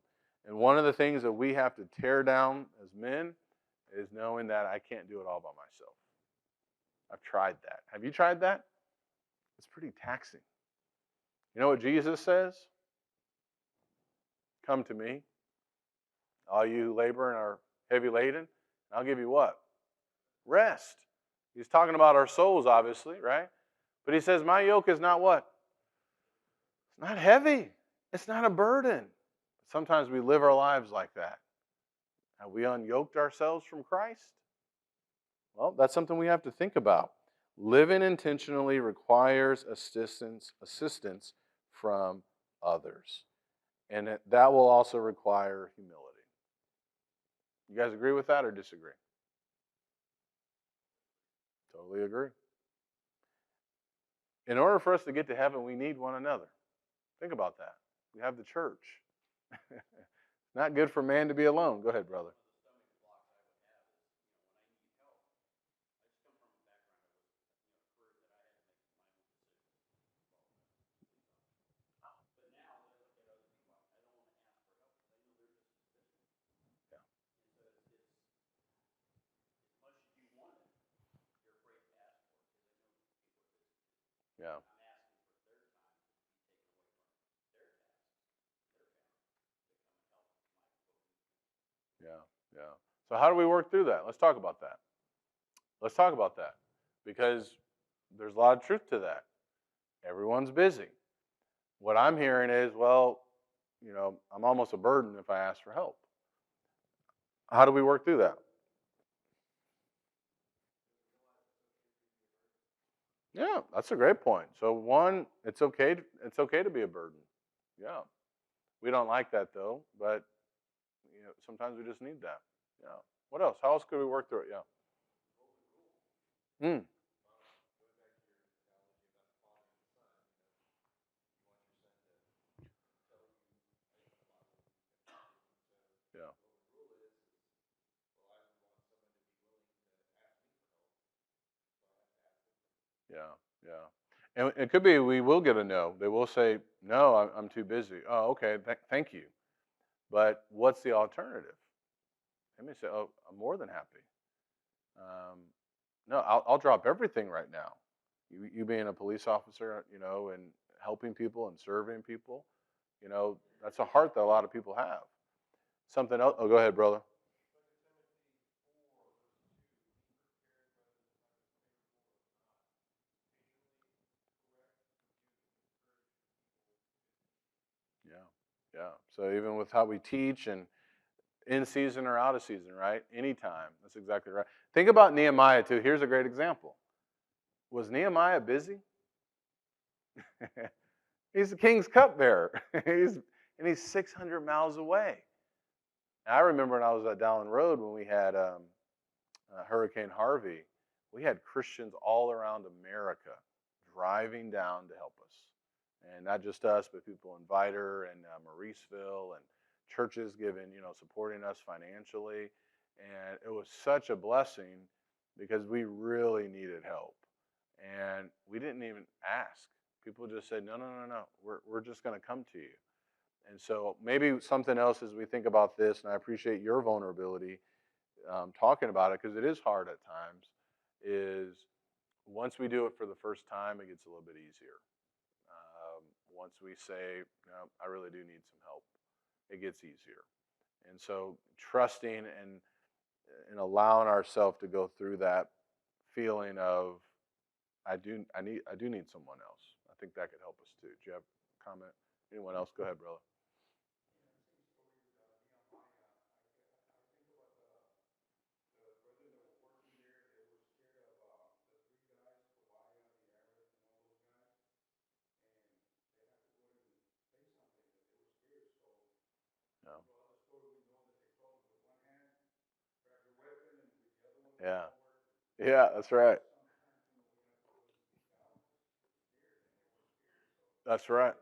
And one of the things that we have to tear down as men is knowing that I can't do it all by myself. I've tried that. Have you tried that? It's pretty taxing. You know what Jesus says? Come to me, all you who labor and are heavy laden, and I'll give you what? Rest. He's talking about our souls, obviously, right? But he says, my yoke is not what? It's not heavy. It's not a burden. Sometimes we live our lives like that. Have we unyoked ourselves from Christ? Well, that's something we have to think about. Living intentionally requires assistance from others. And that will also require humility. You guys agree with that or disagree? Totally agree. In order for us to get to heaven, we need one another. Think about that. We have the church. Not good for man to be alone. Go ahead, brother. Yeah. Yeah. Yeah. So how do we work through that? Let's talk about that. Let's talk about that. Because there's a lot of truth to that. Everyone's busy. What I'm hearing is, well, I'm almost a burden if I ask for help. How do we work through that? Yeah, that's a great point. So one, it's okay to be a burden. Yeah. We don't like that though, but sometimes we just need that. Yeah. What else? How else could we work through it? Yeah. Hmm. Yeah. Yeah. Yeah. And it could be we will get a no. They will say, no, I'm too busy. Oh, okay. Thank you. But what's the alternative? They may say, oh, I'm more than happy. Um, no, I'll drop everything right now. You being a police officer, and helping people and serving people, that's a heart that a lot of people have. Something else. Oh, go ahead, brother. So even with how we teach and in season or out of season, right? Anytime. That's exactly right. Think about Nehemiah, too. Here's a great example. Was Nehemiah busy? He's the king's cupbearer. he's 600 miles away. I remember when I was at Wellman Road when we had Hurricane Harvey, we had Christians all around America driving down to help us. And not just us, but people in Viter and Mauriceville and churches giving, supporting us financially. And it was such a blessing because we really needed help. And we didn't even ask. People just said, no. We're just going to come to you. And so maybe something else as we think about this, and I appreciate your vulnerability talking about it because it is hard at times, is once we do it for the first time, it gets a little bit easier. Once we say, no, I really do need some help, it gets easier. And so trusting and allowing ourselves to go through that feeling of, I do need someone else. I think that could help us too. Do you have a comment? Anyone else? Go ahead, brother. No. Yeah. Yeah, that's right. That's right.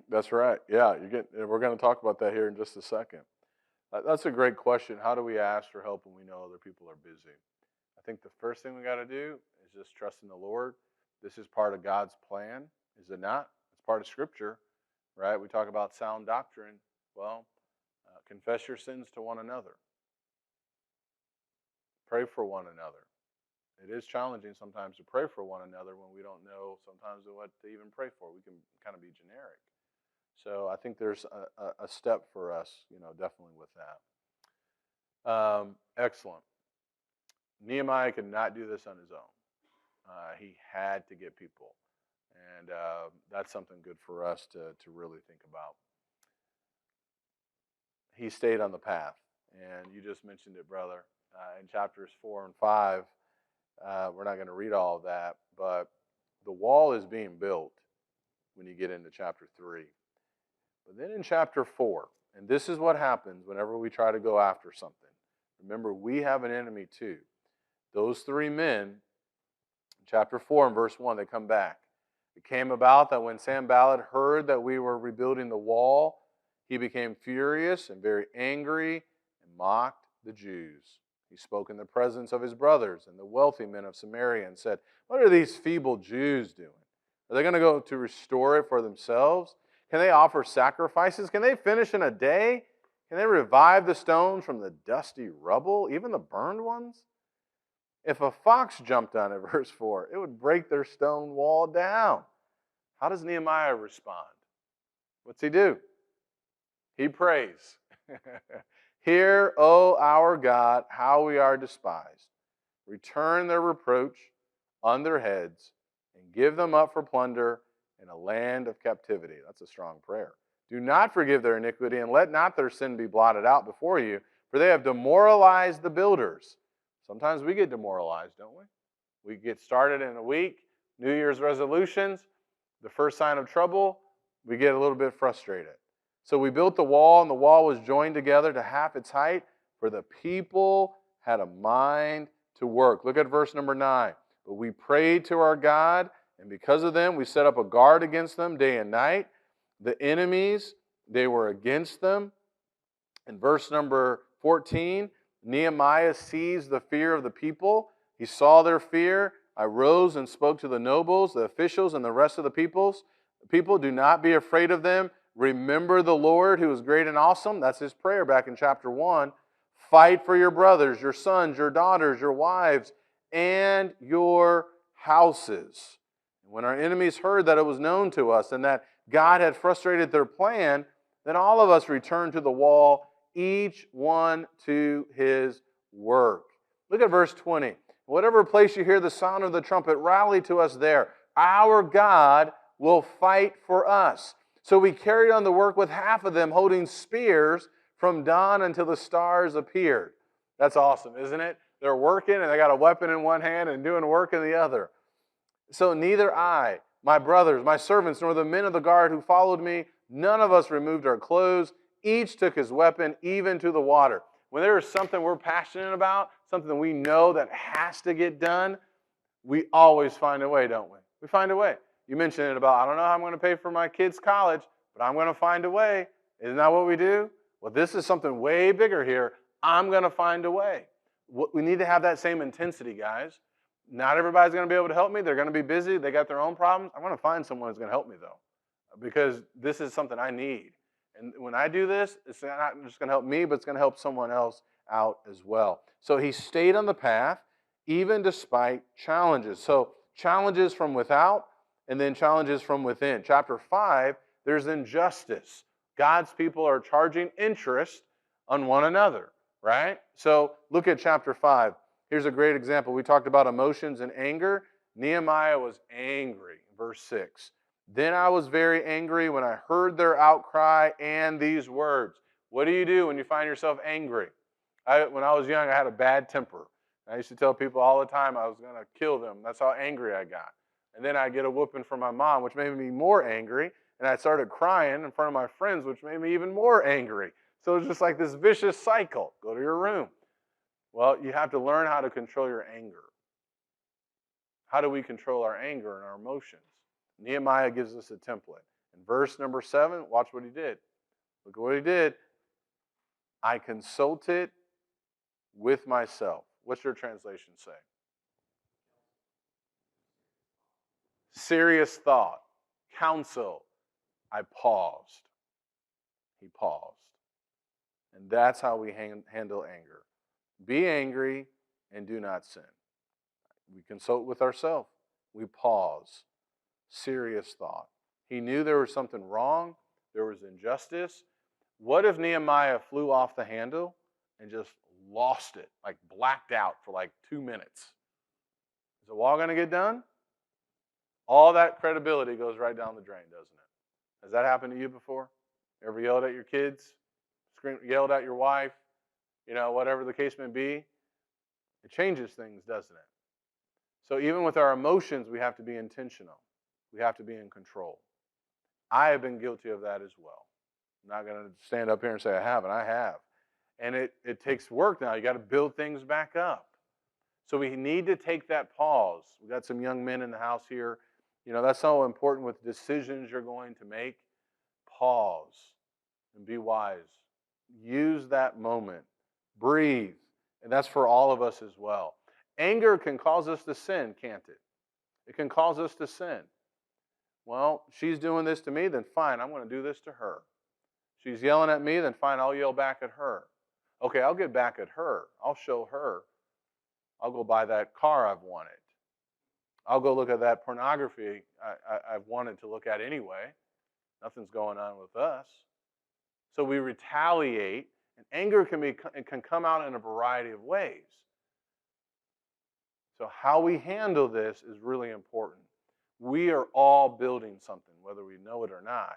That's right. Yeah, we're going to talk about that here in just a second. That's a great question. How do we ask for help when we know other people are busy? I think the first thing we got to do is just trust in the Lord. This is part of God's plan, is it not? It's part of Scripture, right? We talk about sound doctrine. Well, confess your sins to one another. Pray for one another. It is challenging sometimes to pray for one another when we don't know sometimes what to even pray for. We can kind of be generic. So I think there's a step for us, definitely with that. Excellent. Nehemiah could not do this on his own. He had to get people. And that's something good for us to really think about. He stayed on the path. And you just mentioned it, brother. In chapters 4 and 5, we're not going to read all of that, but the wall is being built when you get into chapter 3. But then in chapter 4, and this is what happens whenever we try to go after something. Remember, we have an enemy too. Those 3 men, in chapter 4 and verse 1, they come back. It came about that when Sanballat heard that we were rebuilding the wall, he became furious and very angry and mocked the Jews. He spoke in the presence of his brothers and the wealthy men of Samaria and said, "What are these feeble Jews doing? Are they going to go to restore it for themselves? Can they offer sacrifices? Can they finish in a day? Can they revive the stones from the dusty rubble, even the burned ones? If a fox jumped on it," verse 4, "it would break their stone wall down." How does Nehemiah respond? What's he do? He prays. "Hear, O our God, how we are despised. Return their reproach on their heads and give them up for plunder in a land of captivity." That's a strong prayer. "Do not forgive their iniquity and let not their sin be blotted out before you, for they have demoralized the builders." Sometimes we get demoralized, don't we? We get started in a week, New Year's resolutions, the first sign of trouble, we get a little bit frustrated. "So we built the wall, and the wall was joined together to half its height, for the people had a mind to work." Look at verse number 9. "But we prayed to our God, and because of them, we set up a guard against them day and night. The enemies, they were against them." In verse number 14, Nehemiah sees the fear of the people. He saw their fear. "I rose and spoke to the nobles, the officials, and the rest of the people. Do not be afraid of them. Remember the Lord who is great and awesome." That's his prayer back in chapter 1. "Fight for your brothers, your sons, your daughters, your wives, and your houses." When our enemies heard that it was known to us and that God had frustrated their plan, then all of us returned to the wall, each one to his work. Look at verse 20. "Whatever place you hear the sound of the trumpet, rally to us there. Our God will fight for us." So we carried on the work with half of them holding spears from dawn until the stars appeared. That's awesome, isn't it? They're working and they got a weapon in one hand and doing work in the other. So neither I, my brothers, my servants, nor the men of the guard who followed me, none of us removed our clothes. Each took his weapon, even to the water. When there is something we're passionate about, something we know that has to get done, we always find a way, don't we? We find a way. You mentioned it about, I don't know how I'm going to pay for my kids' college, but I'm going to find a way. Isn't that what we do? Well, this is something way bigger here. I'm going to find a way. We need to have that same intensity, guys. Not everybody's going to be able to help me. They're going to be busy. They got their own problems. I'm going to find someone who's going to help me, though, because this is something I need. And when I do this, it's not just going to help me, but it's going to help someone else out as well. So he stayed on the path, even despite challenges. So challenges from without and then challenges from within. Chapter 5, there's injustice. God's people are charging interest on one another, right? So look at chapter 5. Here's a great example. We talked about emotions and anger. Nehemiah was angry, verse 6. Then I was very angry when I heard their outcry and these words. What do you do when you find yourself angry? When I was young, I had a bad temper. I used to tell people all the time I was going to kill them. That's how angry I got. And then I'd get a whooping from my mom, which made me more angry. And I started crying in front of my friends, which made me even more angry. So it's just like this vicious cycle. Go to your room. Well, you have to learn how to control your anger. How do we control our anger and our emotions? Nehemiah gives us a template. In verse number 7, watch what he did. Look at what he did. I consulted with myself. What's your translation say? Serious thought. Counsel. I paused. He paused. And that's how we handle anger. Be angry and do not sin. We consult with ourselves. We pause. Serious thought. He knew there was something wrong. There was injustice. What if Nehemiah flew off the handle and just lost it, like blacked out for like 2 minutes? Is the wall going to get done? All that credibility goes right down the drain, doesn't it? Has that happened to you before? Ever yelled at your kids? Yelled at your wife? Whatever the case may be? It changes things, doesn't it? So even with our emotions, we have to be intentional. We have to be in control. I have been guilty of that as well. I'm not going to stand up here and say I haven't. I have. And it takes work now. You got to build things back up. So we need to take that pause. We got some young men in the house here. That's so important with decisions you're going to make. Pause and be wise. Use that moment. Breathe. And that's for all of us as well. Anger can cause us to sin, can't it? It can cause us to sin. Well, she's doing this to me, then fine, I'm going to do this to her. She's yelling at me, then fine, I'll yell back at her. Okay, I'll get back at her. I'll show her. I'll go buy that car I've wanted. I'll go look at that pornography I've wanted to look at anyway. Nothing's going on with us. So we retaliate, and anger can come out in a variety of ways. So how we handle this is really important. We are all building something, whether we know it or not.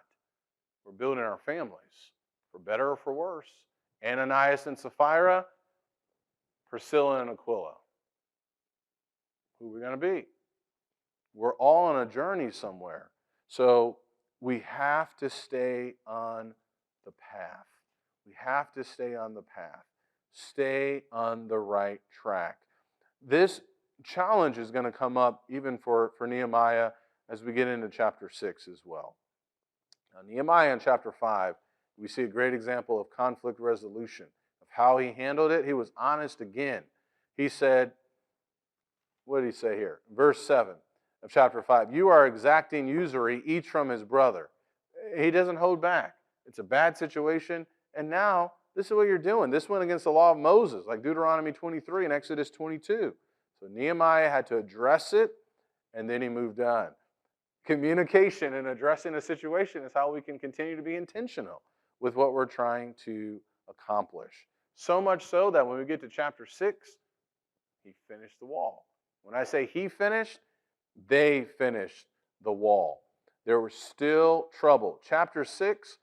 We're building our families, for better or for worse. Ananias and Sapphira, Priscilla and Aquila. Who are we going to be? We're all on a journey somewhere. So we have to stay on the path. We have to stay on the path. Stay on the right track. This challenge is going to come up even for Nehemiah as we get into chapter 6 as well. Now, Nehemiah in chapter 5, we see a great example of conflict resolution, of how he handled it. He was honest again. He said, what did he say here? Verse 7 of chapter 5, you are exacting usury, each from his brother. He doesn't hold back. It's a bad situation, and now this is what you're doing. This went against the law of Moses, like Deuteronomy 23 and Exodus 22. So Nehemiah had to address it, and then he moved on. Communication and addressing a situation is how we can continue to be intentional with what we're trying to accomplish. So much so that when we get to chapter 6, he finished the wall. When I say he finished, they finished the wall. there was still trouble. Chapter 6,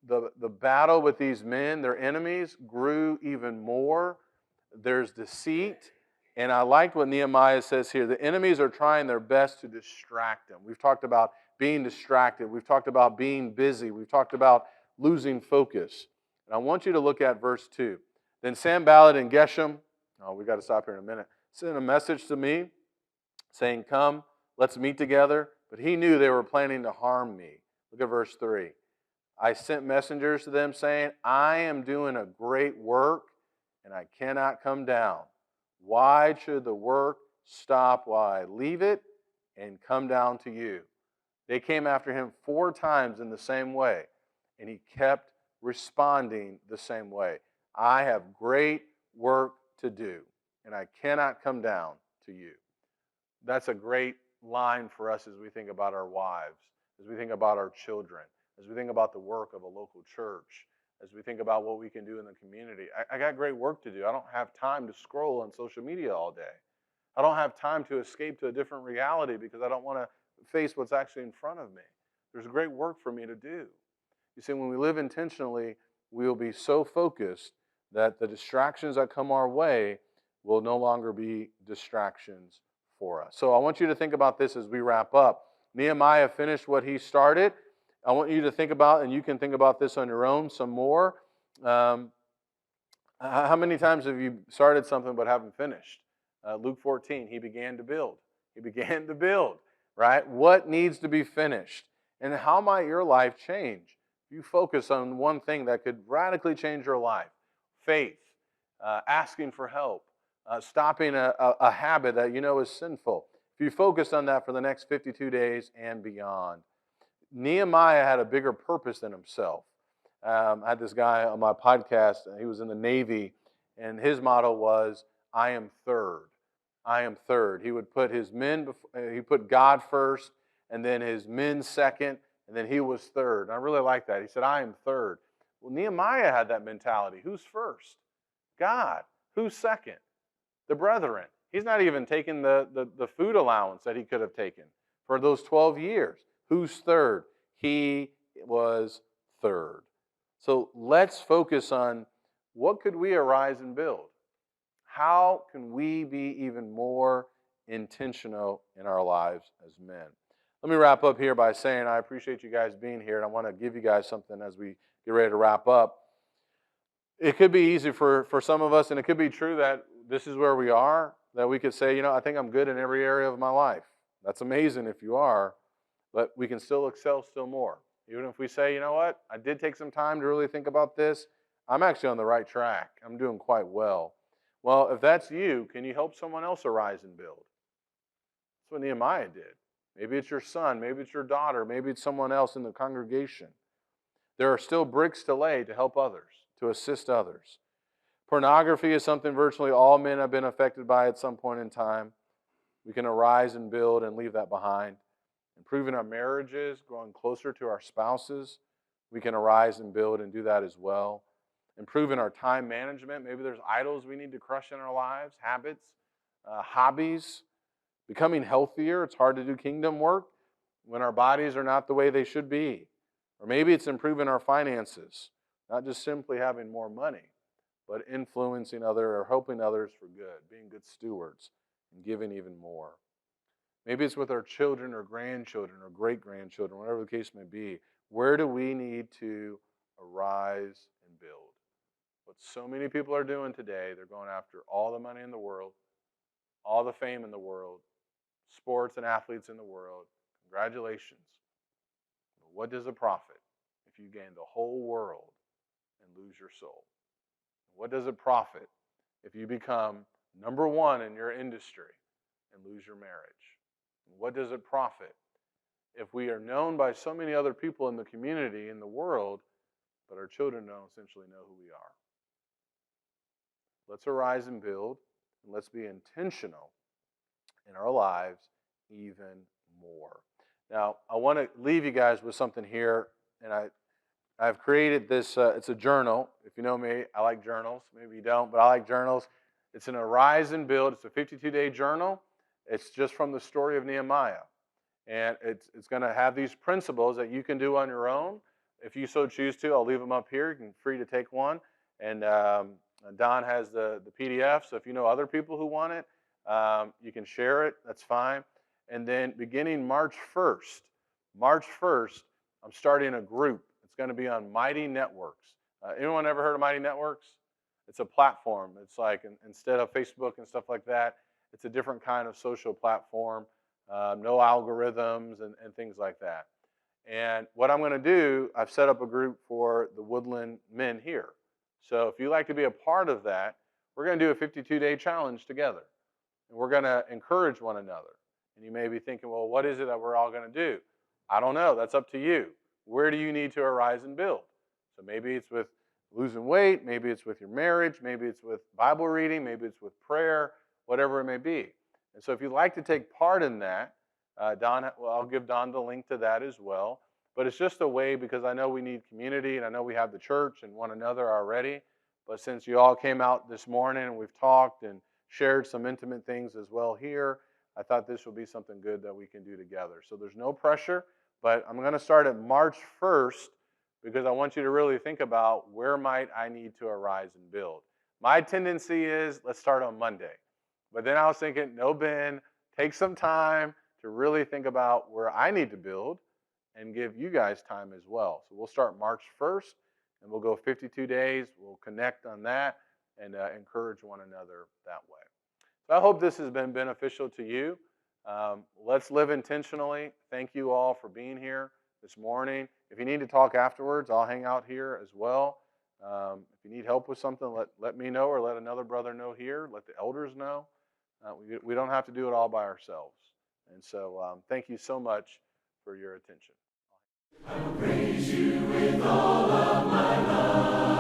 the battle with these men, their enemies, grew even more. There's deceit. And I like what Nehemiah says here. The enemies are trying their best to distract them. We've talked about being distracted. We've talked about being busy. We've talked about losing focus. And I want you to look at verse 2. Then Sanballat and Geshem, we got to stop here in a minute, sent a message to me saying, come, let's meet together. But he knew they were planning to harm me. Look at verse 3. I sent messengers to them saying, I am doing a great work and I cannot come down. Why should the work stop while I leave it and come down to you? They came after him 4 times in the same way, and he kept responding the same way. I have great work to do, and I cannot come down to you. That's a great line for us as we think about our wives, as we think about our children, as we think about the work of a local church, as we think about what we can do in the community. I got great work to do. I don't have time to scroll on social media all day. I don't have time to escape to a different reality because I don't want to face what's actually in front of me. There's great work for me to do. You see, when we live intentionally, we will be so focused that the distractions that come our way will no longer be distractions for us. So I want you to think about this as we wrap up. Nehemiah finished what he started. I want you to think about, and you can think about this on your own some more. How many times have you started something but haven't finished? Luke 14, he began to build. He began to build, right? What needs to be finished? And how might your life change if you focus on one thing that could radically change your life? Faith, asking for help, stopping a habit that you know is sinful. If you focus on that for the next 52 days and beyond. Nehemiah had a bigger purpose than himself. I had this guy on my podcast, and he was in the Navy, and his motto was, I am third. I am third. He would put his men, he put God first, and then his men second, and then he was third. And I really like that. He said, I am third. Well, Nehemiah had that mentality. Who's first? God. Who's second? The brethren. He's not even taking the food allowance that he could have taken for those 12 years. Who's third? He was third. So let's focus on what could we arise and build? How can we be even more intentional in our lives as men? Let me wrap up here by saying I appreciate you guys being here, and I want to give you guys something as we get ready to wrap up. It could be easy for some of us, and it could be true that this is where we are, that we could say, I think I'm good in every area of my life. That's amazing if you are. But we can still excel still more. Even if we say, you know what, I did take some time to really think about this. I'm actually on the right track. I'm doing quite well. Well, if that's you, can you help someone else arise and build? That's what Nehemiah did. Maybe it's your son. Maybe it's your daughter. Maybe it's someone else in the congregation. There are still bricks to lay to help others, to assist others. Pornography is something virtually all men have been affected by at some point in time. We can arise and build and leave that behind. Improving our marriages, growing closer to our spouses, we can arise and build and do that as well. Improving our time management. Maybe there's idols we need to crush in our lives, habits, hobbies. Becoming healthier. It's hard to do kingdom work when our bodies are not the way they should be. Or maybe it's improving our finances, not just simply having more money, but influencing others or helping others for good, being good stewards and giving even more. Maybe it's with our children or grandchildren or great-grandchildren, whatever the case may be. Where do we need to arise and build? What so many people are doing today, they're going after all the money in the world, all the fame in the world, sports and athletes in the world. Congratulations. But what does it profit if you gain the whole world and lose your soul? What does it profit if you become number one in your industry and lose your marriage? What does it profit if we are known by so many other people in the community, in the world, but our children don't essentially know who we are? Let's arise and build, and let's be intentional in our lives even more. Now, I want to leave you guys with something here, and I've created this, it's a journal. If you know me, I like journals. Maybe you don't, but I like journals. It's an Arise and Build. It's a 52-day journal. It's just from the story of Nehemiah. And it's going to have these principles that you can do on your own. If you so choose to, I'll leave them up here. You can free to take one. And Don has the PDF, so if you know other people who want it, you can share it. That's fine. And then beginning March 1st, I'm starting a group. It's going to be on Mighty Networks. Anyone ever heard of Mighty Networks? It's a platform. It's like instead of Facebook and stuff like that, it's a different kind of social platform. No algorithms and things like that. And what I'm going to do, I've set up a group for the Woodland men here. So if you'd like to be a part of that, we're going to do a 52-day challenge together. And we're going to encourage one another. And you may be thinking, well, what is it that we're all going to do? I don't know. That's up to you. Where do you need to arise and build? So maybe it's with losing weight. Maybe it's with your marriage. Maybe it's with Bible reading. Maybe it's with prayer, whatever it may be. And so if you'd like to take part in that, I'll give Don the link to that as well. But it's just a way, because I know we need community, and I know we have the church and one another already. But since you all came out this morning and we've talked and shared some intimate things as well here, I thought this would be something good that we can do together. So there's no pressure, but I'm going to start at March 1st because I want you to really think about where might I need to arise and build. My tendency is let's start on Monday. But then I was thinking, no, Ben, take some time to really think about where I need to build and give you guys time as well. So we'll start March 1st, and we'll go 52 days. We'll connect on that and encourage one another that way. So I hope this has been beneficial to you. Let's live intentionally. Thank you all for being here this morning. If you need to talk afterwards, I'll hang out here as well. If you need help with something, let me know or let another brother know here. Let the elders know. We don't have to do it all by ourselves. And so thank you so much for your attention. I will praise you with all of my love.